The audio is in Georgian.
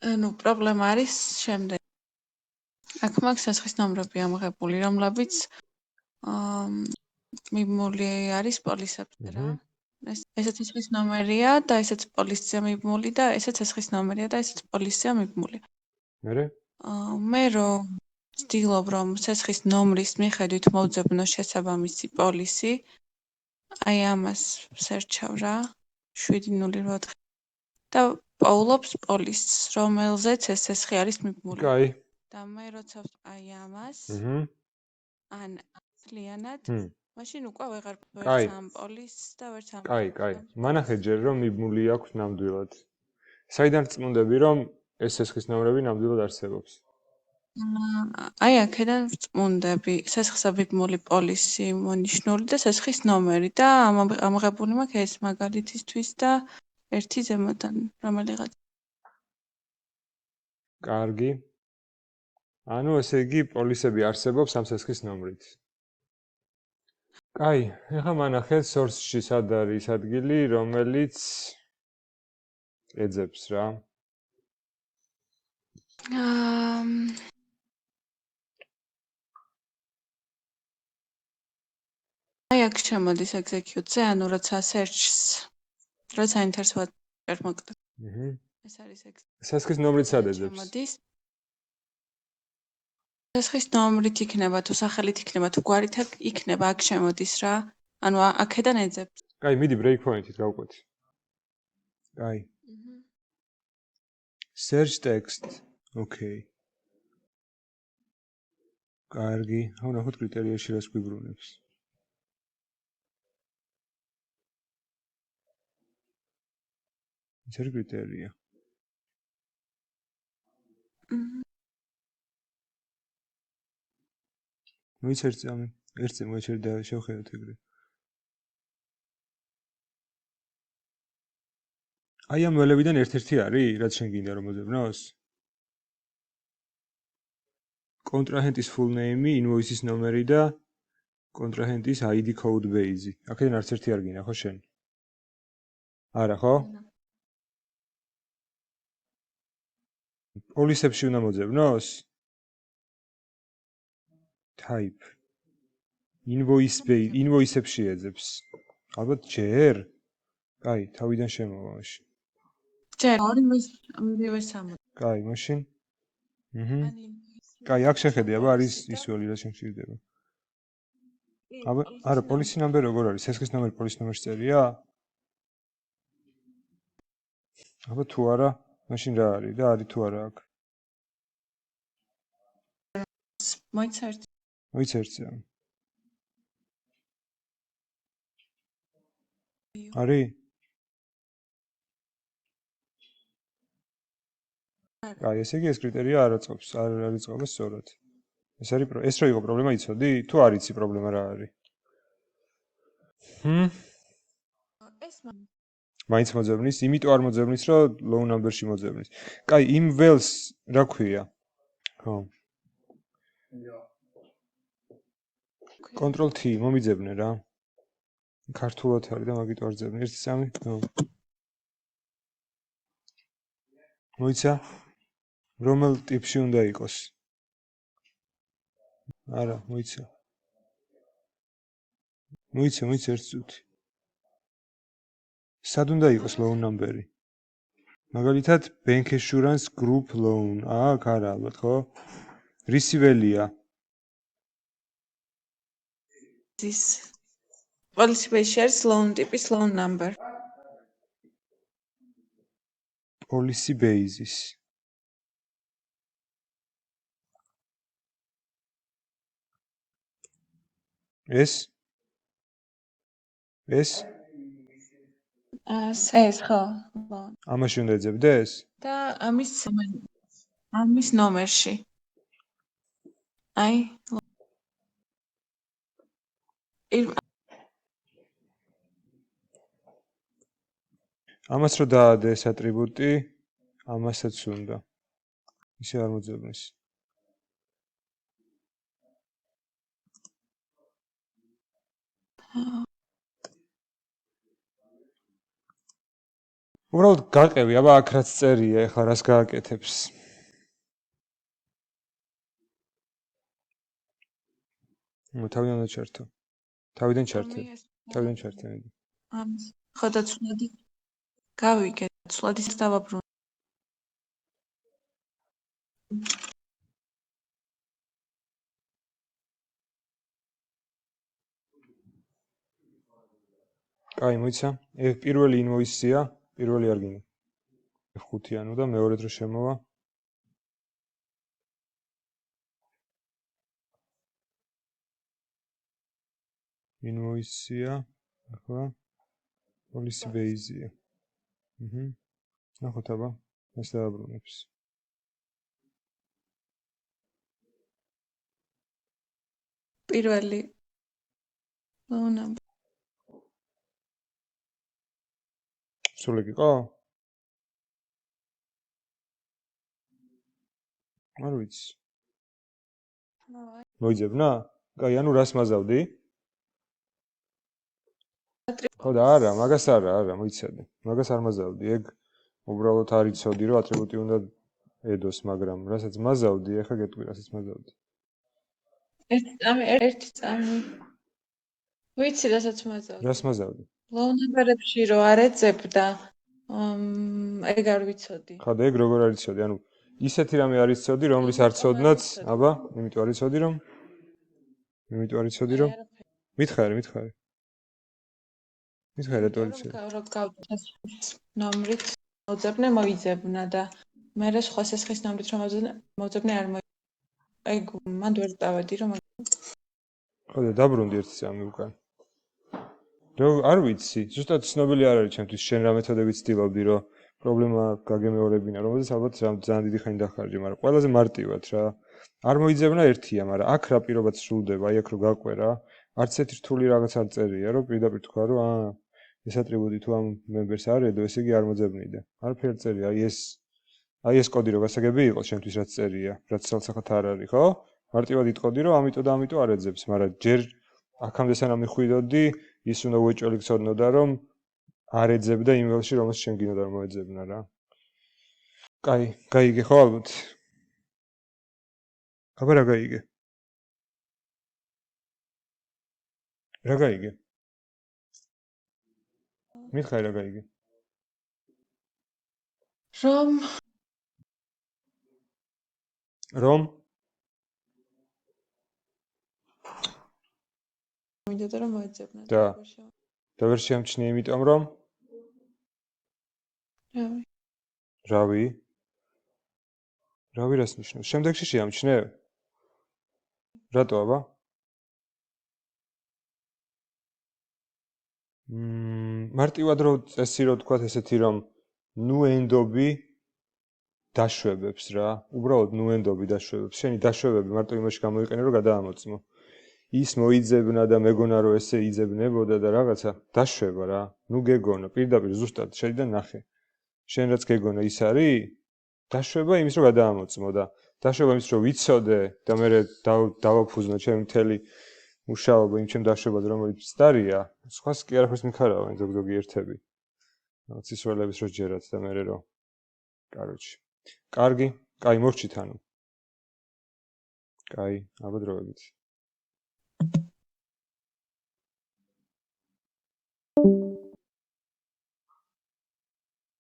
ანუ პრობლემა არის შემდეგ. აქ მაქვს სესხის ნომრები ამღებული, რომლებიც მიბმული არის პოლისებზე რა. ესეც სესხის ნომერია და ესეც პოლისზე მიბმული და ესეც სესხის ნომერია და ესეც პოლისზეა მიბმული. მე რომ ვცდილობ რომ სესხის ნომრის მიხედვით მოვძებნო შესაბამისი პოლისი, აი ამას ვსერჩავ რა 704 და პოულობს პოლისს, რომელზეც ეს სესხი არის მიბმული. კაი. და მე როცა აი ამას ან ძლიანად მაშინ უკვე ვეღარ ვერც ამ პოლისს და ვერც ამ კაი. მანახე ჯერ რომ მიბმული აქვს ნამდვილად. საიდან წმუნდები რომ ეს სესხის ნომრები ნამდვილად არსებობს? აი აქედან ვწმუნდები სესხზე მიბმული პოლისი მონიშნული და სესხის ნომერი და ამაღებული მაქვს ეს მაგალითისთვის და ერთი ზემოდან რომელიღაც. კარგი. ანუ ესე იგი პოლისები არსებობს ამ სესხის ნომრით. კაი, ეხლა მანახეთ source-ში სად არის ადგილი, რომელიც ეძებს რა. აი აქ შემოდის execute-ზე, ანუ როცა search-ს როცა enter-ს ვაწერთ მოკლედ. ეს არის სესხის ნომრით სად ეძებს? სესხის ნომრით იქნება თუ სახელით იქნება თუ გვარით იქნება აქ შემოდის რა. ანუ აქედან ეძებს. კაი, მიდი break point-ით გავკვეთ. კაი. search text. Okay. კარგი. აუ ნახოთ კრიტერიებში რას გვიბრუნებს. ეს არის კრიტერია. მოიწერწი ამი. ერთზე მოიჭერი და შევხედოთ ეგრე. აი ამ ველებიდან ერთ-ერთი არის, რაც შენ გინდა რომ მოძებნოს? კონტრაჰენტის full name-ი, invoice-ის ნომერი და კონტრაჰენტის ID code base-ი. აქედან არც ერთი არ გინდა, ხო შენ? არა, ხო? პოლისებში უნდა მოძებნოს? type invoice-ებში ეძებს. ალბათ ჯერ? კაი, თავიდან შემოვა მაშინ. ჯერ ორივე სამი. კაი, მაშინ. კაი, აქ შეხედე, აბა არის ის ველი რა შენ ჭირდება. აბა, არა, პოლისი ნომერი როგორ არის? სესხის ნომერი პოლის ნომერს წერია? აბა თუ არა, მაშინ რა არის? და არის თუ არა აქ? მოიწერწე. არის? კაი, ესე იგი ეს კრიტერია არ აწყობს, არ აწყობა სწორად. ეს რო იყო პრობლემა იცოდი? თუ არ იცი პრობლემა რა არის? ეს მაინც მოძებნის, იმიტომ არ მოძებნის, რომ low number-ში მოძებნის. კაი, იმ ველს რა ქვია? ხო. Control T მომიძებნე რა. ქართულად არის და მაგით არ ძებნე. 1 3 ხო. მოიცა? რომელ ტიპში უნდა იყოს? არა, მოიცა. მოიცა 1 წუთი. სად უნდა იყოს loan number-ი? მაგალითად, bank assurance group loan. აქ არა ალბათ, ხო? რისი ველია? This policy base shares loan ტიპის loan number. Policy basis. ეს ხო. ამაში უნდა ეძებდეს? და ამის ნომერში. აი ამას რო დაადე ეს ატრიბუტი, ამასაც უნდა. ისე არ მოძებნის. უბრალოდ გაყევი, აბა აქ რაც წერია, ეხლა რას გააკეთებს? თავიდან ჩართო. თავიდან ჩართე. თავიდან ჩართე. ხო და ცვლადი გავიგე, ცვლადის დავაბრუნე. კაი, მოიცა. პირველი ინვოისია, პირველი არ გინდა. F5-იანო და მეორე დრო შემოვა. ინვოისია, ახლა policy base-ია. ნახოთ აბა, ეს დააბრუნებს. პირველი ლოუნა სულ იგი ყო? არ ვიცი. მოიძებნა? კაი, ანუ რას მაზავდი? ხო და არა, მაგას არა, მოიცადე. მაგას არ მაზავდი. ეგ უბრალოდ არ იცოდი, რომ ატრიბუტი უნდა ედოს, მაგრამ რასაც მაზავდი, ახლა გეტყვი, რასაც მაზავდი. ერთი წამი. ვიცი, რასაც მაზავდი. რას მაზავდი? ლოუნაბერებში რო არ ეძებდა, ეგ არ ვიცოდი. ხო და ეგ როგორ არ იცოდი? ანუ ისეთი რამე არ იცოდი, რომლის არ ცოდნაც, აბა, იმიტომ არ იცოდი, რომ მითხარი. მითხარი რატო არ იცოდი? რო გავდეთ ნომრით მოძებნე მოიძებნა და მე სხვა სესხის ნომრით რომ მოძებნე არ ეგ მანდ ვერ დავედი რომ ხო და დაბრუნდი ერთი წამი უკან. არ ვიცი, ზუსტად ცნობილი არ არის ჩემთვის შენ რა მეთოდებით ცდილობდი, რომ პრობლემა გაგემეორებინა, რომელზეც ალბათ ძალიან დიდი ხანი დახარჯე, მაგრამ ყველაზე მარტივად რა. არ მოიძებნა ერთია, მაგრამ აქ რა პირობაც სრულდება, აი აქ რო გაყვერა, არც ერთი რთული რაღაც არ წერია, რომ პირდაპირ თქვა, რომ ეს ატრიბუტი თუ ამ მემბერს არ ედო, ესე იგი არ მოძებნიდა. არაფერი წერია, აი ეს კოდი რო გასაგები იყო შენთვის რაც წერია, რაც ცალსახად არ არის, ხო? მარტივად იტყოდი, რომ ამიტომ და ამიტომ არ ეძებს, მაგრამ ჯერ აქამდე სანამ მიხვიდოდი, ის უნდა უეჭველი გწოდნოდა, რომ არ ეძებდა იმ ველში, რომელსაც შენ გინდა რომ მოეძებნა რა. კაი, გაიგე ხო ალბათ? აბა რა გაიგე? რა გაიგე? მითხარი რა გაიგე? რომ მინდოდა რომ მოეძებნა და ვერ შეამჩნია იმიტომ რომ რავი რას ნიშნავს? შემდეგში შეამჩნე? რატო აბა? მარტივად რო წესი რო თქვა ესეთი რომ ნუენდობი დაშვებებს რა. უბრალოდ ნუენდობი დაშვებებს. შენი დაშვებები მარტო იმაში გამოიყენე რომ გადაამოწმო. ის მოიძებნა და მეგონა რომ ესე იძებნებოდა და რაღაცა დაშვება რა. ნუ გეგონა, პირდაპირ ზუსტად შედიდან ნახე. შენ რაც გეგონა ის არის? დაშვება იმის რომ გადაამოწმო და დაშვება იმის რომ ვიცოდე და მე დავაფუძნო ჩემი მთელი მუშაობა იმ ჩემ დაშვებაზე რომელიც მცდარია. სხვას კი არაფერს მიხარავენ ზოგ-ზოგი ერთები. რაღაც ისროლების რო ჯერათ და მე რო კაროჩი. კარგი, კაი მოვჭით ანუ. კაი, აბა დროებით.